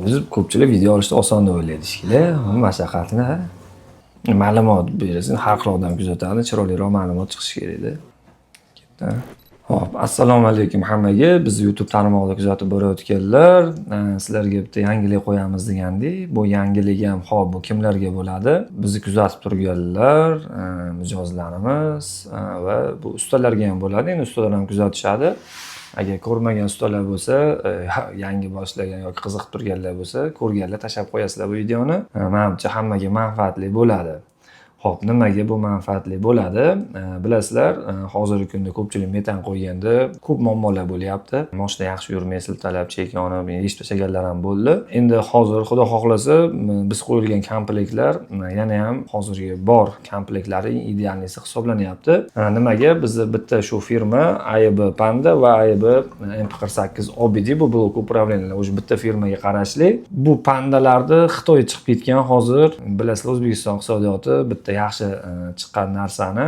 Biz ko'pchilik video olishni oson deb o'ylaydi shekilli. Mashaqqatini ma'lumot bersin, har xil odam kuzatadi, chiroyliroq ma'lumot chiqishi kerak-da. Hop, assalomu alaykum hammaga. Biz YouTube tarmog'ida kuzatib borayotganlar, sizlarga bitta yangilik qo'yamiz degandik. Bu yangilik ham hop, bu kimlarga bo'ladi? Bizni kuzatib turganlar, mijozlarimiz va bu ustalarga ham bo'ladi. Endi ustalar ham kuzatishadi. Agar ko'rmagan ustalar bo'lsa, yangi boshlagan yoki qiziqib turganlar bo'lsa, ko'rganlar tashlab qo'yasizlar bu videoni. Menimcha hammaga manfaatli bo'ladi. Xo'p, nimaga bu manfaatli bo'ladi? Bilasizlar, hozirgi kunda ko'pchilik metan qo'yganda ko'p muammolar bo'lyapti. Mashina yaxshi yurmay, siltalab, chekonib, eshib tashlaganlar ham bo'ldi. Endi hozir xudo xohlasa, biz qo'yilgan komplektlar yana ham hozirgi bor komplektlar idealnisi hisoblanyapti. Nimaga? Bizni bitta shu firma AEB Panda va AEB MP48 OBD bu blok upravleniyalar o'sha bitta firmaga qarashli. Bu pandalarni Xitoy chiqib ketgan hozir. Bilasizlar, O'zbekiston iqtisodiyoti bitta yaxshi chiqqan narsani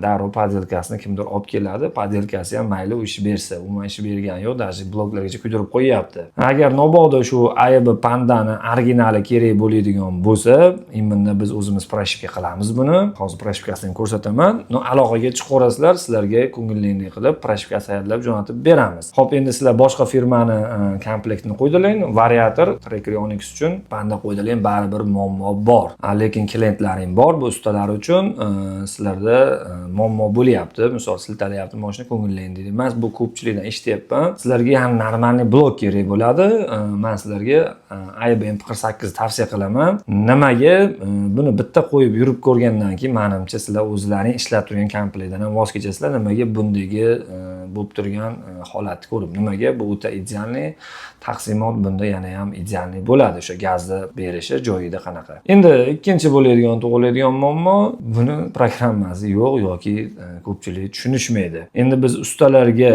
darrov podelkasini kimdir olib keladi. Podelkasi ham mayli u ish bersa, umuman ish bergani yo'q, даже bloklargacha kuydirib qo'yyapti. Agar mabodo shu AEB Pandani originali kerak bo'ladigan bo'lsa, imminda biz o'zimiz proshipka qilamiz buni. Hozir proshipkasini ko'rsataman. Aloqaga chiqaverasizlar, sizlarga ko'ngillilik qilib proshipka tayyorlab jo'natib beramiz. Xo'p, endi sizlar boshqa firmani komplektini qo'ydilang, variator, Tracker Onyx uchun Panda qo'ydilang, baribir muammo bor. Lekin klientlaring bor, bu ustalar uchun sizlarda muammo bo'lyapti. Misol siltalayapti mashina, ko'ngillang deydi. Men bu ko'pchilikdan eshityapman. Sizlarga ham normalniy blok kerak bo'ladi. Men sizlarga AEB MP48 tavsiya qilaman. Nimaga? Buni bitta qo'yib yurib ko'rgandan keyin menimcha sizlar o'zlaring ishlab turgan komplektdan ham voz kechasizlar. Nimaga? Bundagi bo'lib turgan holatni ko'rib. Nimaga? Bu o'ta idealniy taqsimot bunda yana ham idealniy bo'ladi. O'sha gazni berishi joyida qanaqa. Endi ikkinchi tug'iladigan muammo, buni programmasi yo'q yoki ko'pchilik tushunishmaydi. Endi biz ustalarga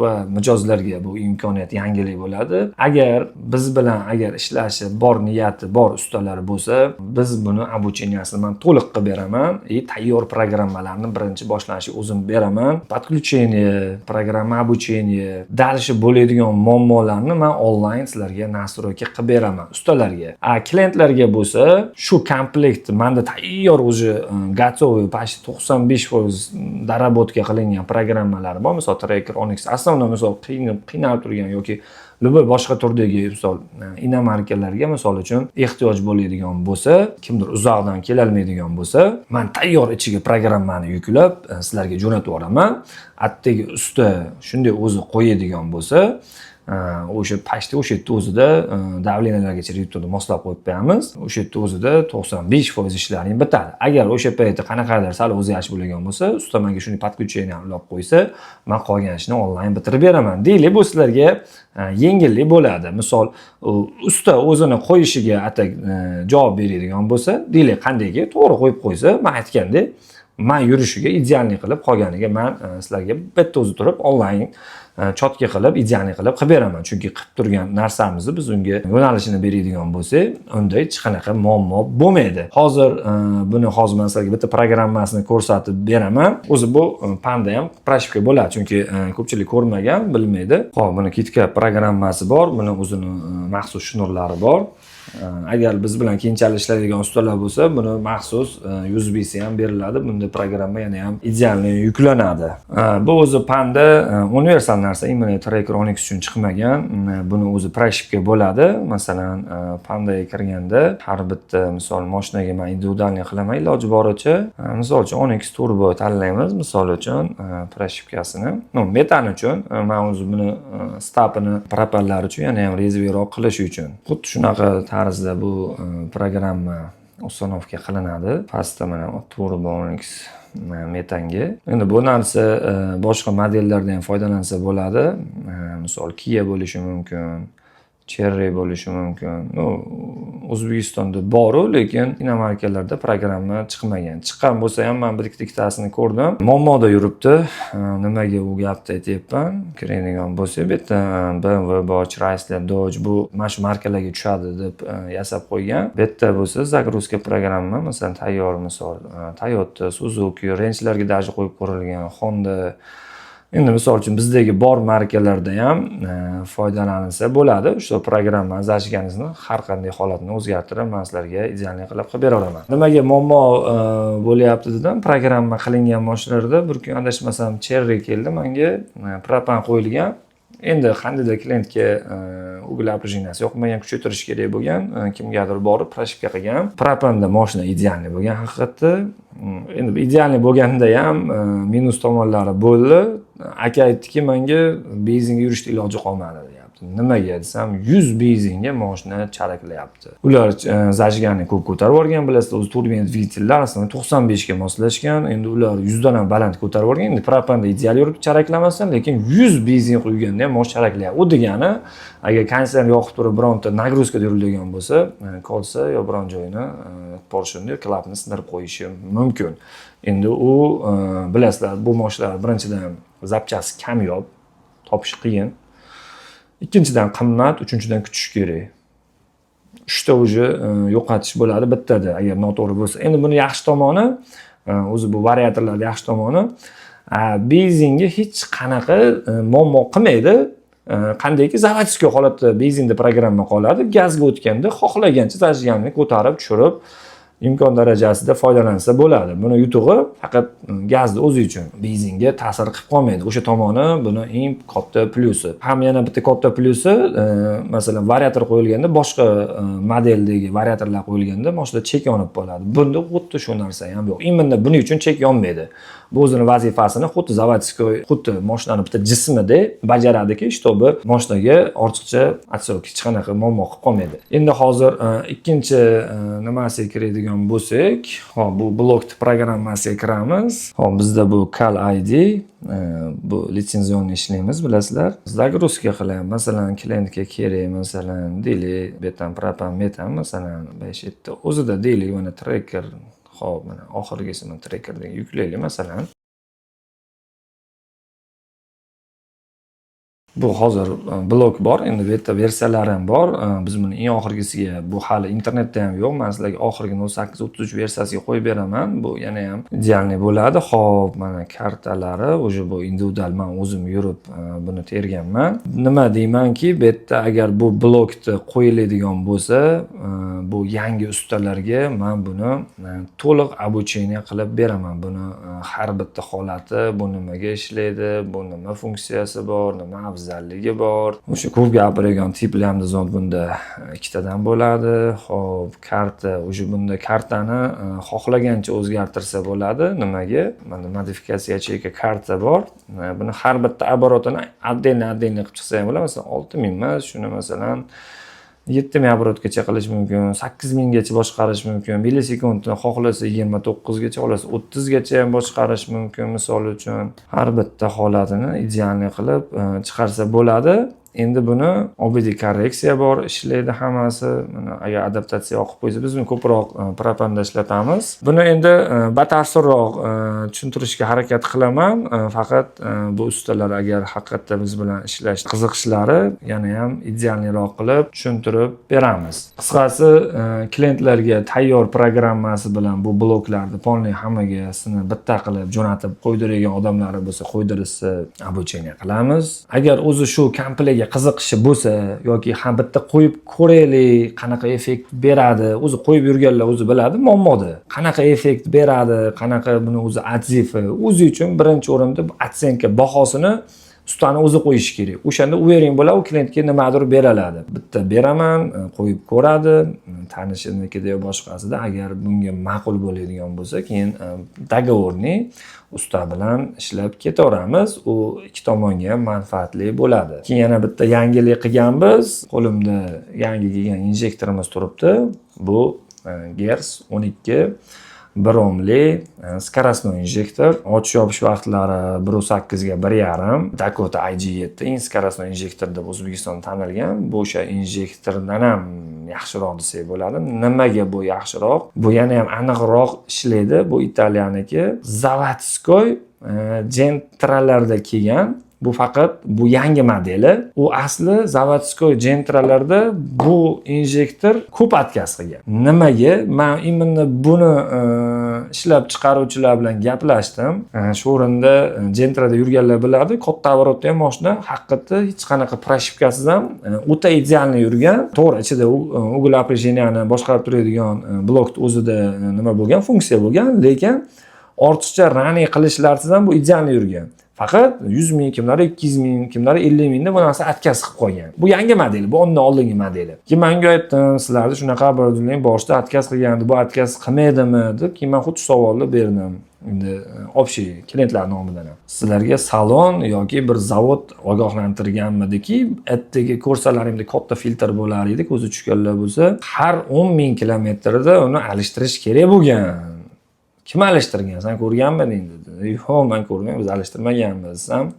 va mijozlarga bu imkoniyat yangilik bo'ladi. Agar biz bilan ishlashi bor niyati bor ustalar bo'lsa, biz buni обучениясini men to'liq qilib beraman. Tayyor programmalarni birinchi boshlanishiga o'zim beraman. Подключение, programma обучение, dalishi bo'ladigan muammolarni men onlayn sizlarga настройка qilib beraman ustalarga. Klientlarga bo'lsa, shu komplekt menda tayyor o'zi готовый почти 95% darabotka qilingan programmalar bor. Misol Tracker Onyx aslida misol qiynalib turgan yoki любой boshqa turdagi misol inomarkalarga misol uchun ehtiyoj bo'ladigan bo'lsa, kimdir uzoqdan kela olmaydigan bo'lsa, men tayyor ichiga programmani yuklab sizlarga jo'natib yuboraman. Attagi usta shunday o'zi qo'yadigan bo'lsa, o'sha почти o'sha yerda o'zida davleniyalargacha reaktorni moslab qo'yib qo'yamiz. O'sha yerda o'zida 95% ishlaring bitadi. Agar o'sha paytda qanaqadir sal o'zgarish bo'lgan bo'lsa, usta menga shuni podключение olib qo'ysa, men qolgan ishni onlayn bitirib beraman. Deylik, bu sizlarga yengillik bo'ladi. Misol, usta o'zini qo'yishiga atak javob beradigan bo'lsa, deylik, qandayki to'g'ri qo'yib qo'ysa, men aytgandek, men yurishiga idealniy qilib qolganiga men sizlarga bitta o'zi turib onlayn chotka qilib, idealniy qilib beraman. Chunki qilib turgan narsamizni biz unga yo'nalishini beradigan bo'lsak, unda hech qanaqa muammo bo'lmaydi. Hozir buni men sizlarga bitta programmasini ko'rsatib beraman. O'zi bu Panda ham proshipka bo'ladi, chunki ko'pchilik ko'rmagan, bilmaydi. Xo'p, buni KitKat programmasi bor, buni o'zini maxsus shnurlari bor. Agar biz bilan keyinchalik ishlaydigan ustalar bo'lsa, buni maxsus USB'si ham beriladi. Bunda programma yana ham idealniy yuklanadi. Bu o'zi Panda universal narsa, imенно Tracker Onyx uchun chiqmagan. Buni o'zi proshipka bo'ladi. Masalan, Pandaga kirganda har bitta misol mashinaga men individualniy qilaman, iloji boricha. Misol uchun Onyx Turbo tanlaymiz, misol uchun proshipkasini. Metan uchun men o'zi buni stapini propellar uchun yana ham rezervroq qilish uchun. Xuddi shunaqa tarzda bu programma uстановка qilinadi. Pastda mana Turbo Onyx metanga. Endi bu narsa boshqa modellarda ham foydalansa bo'ladi. Misol Kia bo'lishi mumkin, Cherry bo'lishi mumkin. O'zbekistonda bor, lekin inomarkalarda programma chiqmagan. Chiqqan bo'lsa ham men bir ikkitasini ko'rdim. Muammoda yuribdi. Nimaga u gapni aytyapman? Kiradigan bo'lsa, bu yerda BMW, Bosch, Chrysler, Dodge bu mana shu markalarga tushadi deb yasab qo'ygan. Bu yerda bo'lsa загрузка programma, masalan, tayyor misol Toyota, Suzuki, Range'larga даже qo'yib ko'rilgan, Honda Endi misol uchun bizdagi bor markalarda ham foydalanilsa bo'ladi. O'sha programmani zashganingizni har qanday holatni o'zgartirib, men sizlarga idealni qilib bera olaman. Nimaga muammo bo'lyapti dedim, programma qilingan mashinalarda bir kun adashmasam Cherry keldi menga, propan qo'yilgan. Endi qandaydir klientga uglabrijinasi yoqmagan, kuchaytirish kerak bo'lgan, kimgadir borib proshibka qilgan. Propanda mashina idealniy bo'lgan haqiqatda. Endi idealniy bo'lganda ham minus tomonlari bo'ldi. Aka aytdiki, menga benzinga yurishda iloji qolmadi deyapti. Nimaga desam, 100 benzinga mashina charaklayapti. Ular zajganni ko'p ko'tarib olgan, bilasizlar, o'zi turbina dvigatellar aslida 95 ga moslashgan. Endi ular 100 dan ham baland ko'tarib olgan. Endi propanda ideal yurib charaklamasdan, lekin 100 benzin qo'yganda ham mashina charaklayapti. U degani, agar konditsioner yoqib turib bironta nagruzkada yuriladigan bo'lsa, qolsa yo biron joyini porshonni, klapni sindirib qo'yishi mumkin. Endi u bilasizlar, bu mashinalar birinchidan zapchasi kamyob, topish qiyin. Ikkinchidan qimmat, uchinchidan kutish kerak. Uchta o'zi yo'qotish bo'ladi bittada agar noto'g'ri bo'lsa. Endi buni yaxshi tomoni, o'zi bu variatorlarda yaxshi tomoni, benzinga hech qanaqa muammo qilmaydi. Qandayki zavodskiy holatda benzinda programma qoladi, gazga o'tganda xohlagancha zajganni ko'tarib, tushirib imkon darajasida foydalansa bo'ladi. Buni yutug'i faqat gazni o'zi uchun benzinga ta'sir qilib qolmaydi. O'sha tomoni buni eng katta plyusi. Ham yana bitta katta plyusi, masalan, variator qo'yilganda, boshqa modeldagi variatorlar qo'yilganda mashina chek yonib qoladi. Bunda xuddi shu narsa ham yo'q. Imminda buning uchun chek yonmaydi. Bu o'zining vazifasini xuddi zavodskiy, xuddi mashinaning bitta jismidek bajaradiki, чтобы mashinaga ortiqcha atsok hech qanaqa muammo qilib qolmaydi. Endi hozir ikkinchi nimasiga kiradigan bo'lsak, hop bu blok programmasiga kiramiz. Hop bizda bu Cal ID, bu litsenzionni ishlaymiz, bilasizlar. Zagruzka qilyapmiz. Masalan, klientga kerak, masalan, deylik, betan, propan, metan, masalan, 5-7. O'zida deylik, mana tracker. Xo'p, mana oxirgisi men trackerdan yuklaylik masalan. Bu hozir blok bor, endi bu yerda versiyalar ham bor. Biz buni eng oxirgisiga, bu hali internetda ham yo'q. Men sizlarga oxirgi 0833 versiyasiga qo'yib beraman. Bu yana ham idealniy bo'ladi. Xo'p, mana kartalari, o'sha bu individual men o'zim yurib buni terganman. Nima deymanki, bu yerda agar bu blokni qo'yiladigan bo'lsa, bu yangi ustalarga men buni to'liq обучение qilib beraman. Buni har bitta holati, bu nimaga ishlaydi, bu nima funksiyasi bor, nima afzalligi bor. O'sha ko'p gapirgan tiplarni zot bunda ikkitadan bo'ladi. Xo'p, karta, o'sha bunda kartani xohlagancha o'zgartirsa bo'ladi. Nimaga? Mana modifikatsiya cheki karta bor. Buni har bitta оборотini отдельно qilib chiqsa ham bo'ladi. Masalan, 6000 emas, shuni masalan 7000 obrotgacha qilish mumkin, 8000 gacha boshqarish mumkin, millisekundni xohlasa 29 gacha, xohlasa 30 gacha ham boshqarish mumkin. Misol uchun har bitta holatini idealniy qilib chiqarsa bo'ladi. Endi buni OBD korreksiya bor, ishlaydi hammasi. Mana agar adaptatsiya qilib qo'ysa, biz buni ko'proq propanda ishlatamiz. Buni endi batafsilroq tushuntirishga harakat qilaman. Faqat bu ustalar agar haqiqatda biz bilan ishlash qiziqishlari, yana ham idealniyroq qilib tushuntirib beramiz. Qisqasi, klientlarga tayyor programmasi bilan bu bloklarni polniy hammagasini bitta qilib jo'natib qo'ydiradigan odamlari bo'lsa, qo'ydirishsa обучение qilamiz. Agar o'zi shu komplektga qiziqishi bo'lsa yoki ham bitta qo'yib ko'raylik, qanaqa effekt beradi, o'zi qo'yib yurganlar o'zi biladi muammoni. Qanaqa effekt beradi, qanaqa buni o'zi atzifi, o'zi uchun birinchi o'rinda atsenka bahosini ustani o'zi qo'yishi kerak. O'shanda uvering bo'ladi, u klientga nimadir beraladi. Bitta beraman, qo'yib ko'radi, tanishinikida yo boshqasida, agar bunga ma'qul bo'ladigan bo'lsa, keyin договорный usta bilan ishlab ketaveramiz. U ikki tomonga ham manfaatli bo'ladi. Keyin yana bitta yangilik qilganmiz. Qo'limda yangi kelgan injektorimiz turibdi. Bu Gers 12 1 ohmli скоростной injektor. Ochish yopish vaqtlari 1.8 ga 1.5. Dakota IG7 eng скоростной injektor deb O'zbekistonda tanilgan. Bu o'sha injektordan ham yaxshiroq desak bo'ladi. Nimaga bu yaxshiroq? Bu yana ham aniqroq ishlaydi. Bu Italiyaniki zavodskoy jentralarda kelgan Bu faqat bu yangi modeli. U asli zavodskoy Gentra'larda bu injektor ko'p отказ qilgan. Nimaga? Men именно buni ishlab chiqaruvchilar bilan gaplashdim. Shu o'rinda Gentra'da yurganlar biladi, katta оборотda ham mashina haqiqatda hech qanaqa proshibkasiz ham o'ta idealni yurgan. To'g'ri, ichida ugl опреженияni boshqarib turadigan blok o'zida nima bo'lgan, funksiya bo'lgan, lekin ortiqcha running qilishlarsiz ham bu idealni yurgan. Faqat 100 ming, kimlari 200 ming, kimlari 50 mingda bu narsa отказ qilib qo'ygan. Bu yangi modeli, bu ondan oldingi modeli. Keyin men unga aytdim, sizlarda shunaqa birodurlar boshida отказ qilgandi, bu отказ qilmaydimi deb, keyin men xuddi savolni berdim. Endi общий klientlar nomidan ham. Sizlarga salon yoki bir zavod ogohlantirganmidiki, ertaga ko'rsalaringda katta filtr bo'lar edi, ko'zi tushganlar bo'lsa, har 10 ming kilometrda uni alishtirish kerak bo'lgan. Kim alishtirgan? Sen ko'rganmiding dedi. Yo'q, men ko'rmadim, biz alishtirmaganmiz desam,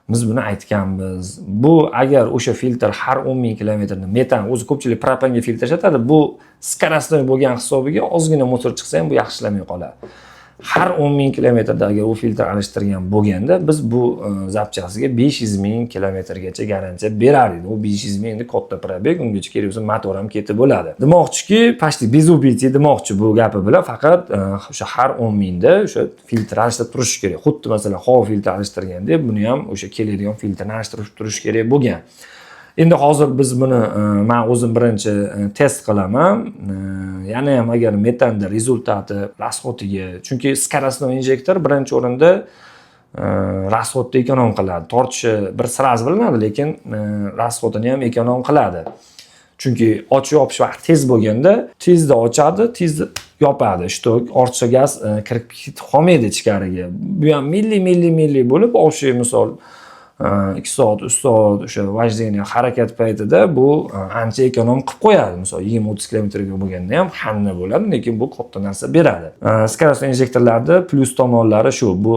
biz buni aytganmiz. Bu agar o'sha filtr har 10 ming kilometrda metan, o'zi ko'pchilik propanga filtr ishlatadi, bu скоростной bo'lgan hisobiga ozgina motor chiqsa ham bu yaxshi ishlamay qoladi. Har 10 ming kilometrda agar u filtr alishtirgan bo'lganda, biz bu zapchasiga 500 ming kilometrgacha garantiya berar edi. U 500 ming endi katta probeg, ungacha kerak bo'lsa motor ham ketib bo'ladi. Demoqchiki, почти без убийцы demoqchi bu gapi bilan, faqat o'sha har 10 mingda o'sha filtr alishtirib turish kerak. Xuddi masalan, havo filtr alishtirganda, buni ham o'sha keladigan filtrni alishtirib turish kerak bo'lgan. Endi hozir biz buni men o'zim birinchi test qilaman. Yana ham agar metanda rezultati расходiga, chunki скоростной injektor birinchi o'rinda расходni ekonom qiladi. Tortishi bir sraz bilinadi, lekin расходini ham ekonom qiladi. Chunki ochib yopish vaqti tez bo'lganda, tezda ochadi, tezda yopadi. Shtok ortiqcha gaz kirib qolmaydi ichkariga. Bu ham milli bo'lib, o'sha misol 2 soat, 3 soat o'sha vojдение harakat paytida bu ancha ekonom qilib qo'yadi. Misol 20-30 kilometrga bo'lganda ham hanna bo'ladi, lekin bu katta narsa beradi. Скоростной injektorlarda plus tomonlari shu. Bu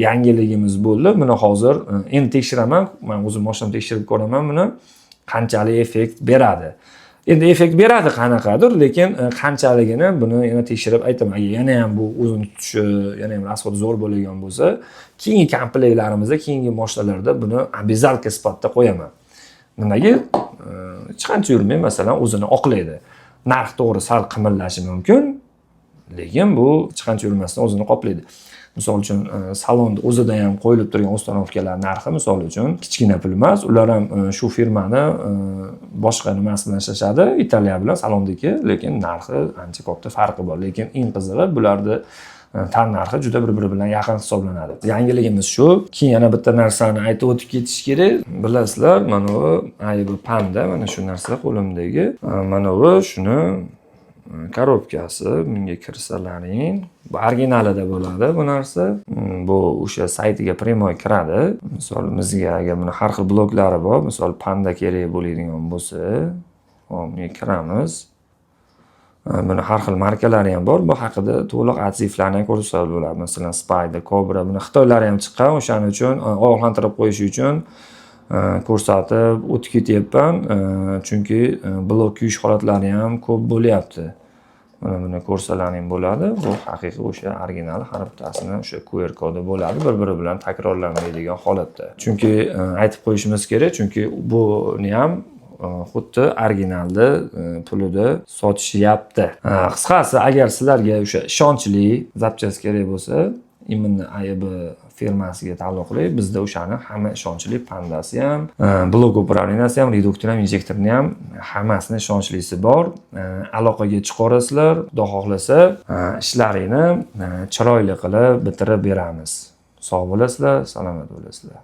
yangiligimiz bo'ldi. Buni hozir endi tekshiraman. Men o'zim mashinamni tekshirib ko'raman buni qanchalik effekt beradi. Endi effekt beradi qanaqadir, lekin qanchaligini buni yana tekshirib aytaman. Agar yana ham bu o'zini tutishi, yana ham rasxod zo'r bo'lgan bo'lsa, keyingi komplektlarimizda, keyingi mashinalarda buni обязалка sifatida qo'yaman. Nimaga? Hech qancha yurmay, masalan, o'zini oqlaydi. Narx to'g'ri sal qimirlashi mumkin, lekin bu hech qancha yurmasdan o'zini qoplaydi. Misol uchun salonda o'zida ham qo'yilib turgan uстановkalar narxi misol uchun kichkina pul emas. Ular ham shu firmani boshqa nimasi bilan ishlashadi, Italiya bilan salondagi, lekin narxi ancha katta farqi bor. Lekin eng qizig'i bularda tan narxi juda bir-biri bilan yaqin hisoblanadi. Yangiligimiz shu. Keyin yana bitta narsani aytib o'tib ketish kerak. Bilasizlar, mana bu aybi panda, mana shu narsa qo'limdagi. Mana bu shuni korobkasi, bunga kirsalaring, bu originalida bo'ladi bu narsa. Bu o'sha saytiga primoy kiradi. Misol bizga agar buni har xil bloklari bor, misol panda kerak bo'ladigan bo'lsa, bunga kiramiz. Buni har xil markalari ham bor. Bu haqida to'liq atsiflarni ham ko'rsatib bo'ladi. Masalan, Spider, Cobra, buni Xitoylari ham chiqqan, o'shaning uchun ogohlantirib qo'yish uchun ko'rsatib o'tib ketyapman, chunki blok kuyish holatlari ham ko'p bo'lyapti. Mana buni ko'rsalaring bo'ladi. Bu haqiqiy o'sha original har bittasini o'sha QR kodi bo'ladi, bir-biri bilan takrorlanmaydigan holatda. Chunki aytib qo'yishimiz kerak, chunki buni ham xuddi originalda pulida sotishyapti. Qisqasi, agar sizlarga o'sha ishonchli zapchast kerak bo'lsa, именно AEB firmasiga taalluqli, bizda o'shani hamma ishonchli pandasi ham, blok upravleniyasi ham, reduktor ham, injektorni ham hammasini ishonchlisi bor. Aloqaga chiqarasizlar, xudo xohlasa, ishlaringni chiroyli qilib bitirib beramiz. Sog' bo'lasizlar, salomat bo'lasizlar.